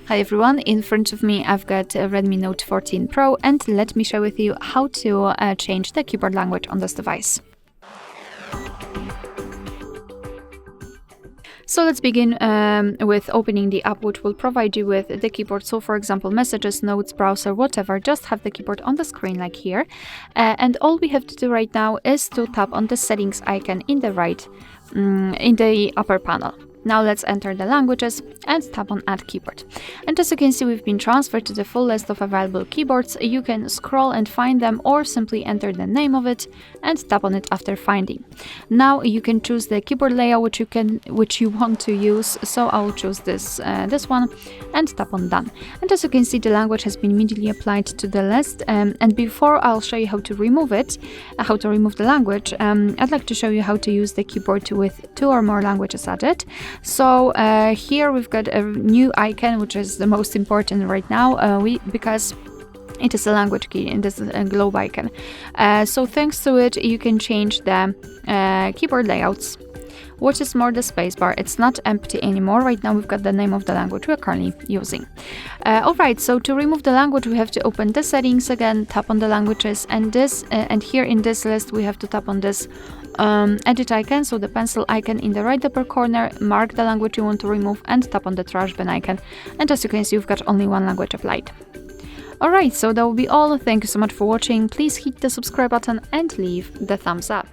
Hi everyone, in front of me I've got a Redmi Note 14 Pro, and let me share with you how to change the keyboard language on this device. So let's begin with opening the app, which will provide you with the keyboard. So for example, messages, notes, browser, whatever, just have the keyboard on the screen like here. And all we have to do right now is to tap on the settings icon in the upper panel. Now let's enter the languages and tap on Add Keyboard. And as you can see, we've been transferred to the full list of available keyboards. You can scroll and find them, or simply enter the name of it and tap on it after finding. Now you can choose the keyboard layout which you want to use. So I'll choose this one and tap on Done. And as you can see, the language has been immediately applied to the list. And before I'll show you how to remove it, how to remove the language, I'd like to show you how to use the keyboard with 2 or more languages added. So here we've got a new icon, which is the most important right now, because it is a language key and this is a globe icon. So thanks to it, you can change the keyboard layouts, which is more the spacebar. It's not empty anymore. Right now we've got the name of the language we're currently using. Alright, so to remove the language, we have to open the settings again, tap on the languages, and here in this list we have to tap on this edit icon, so the pencil icon in the right upper corner, mark the language you want to remove and tap on the trash bin icon. And as you can see, we've got only one language applied. Alright, so that will be all. Thank you so much for watching. Please hit the subscribe button and leave the thumbs up.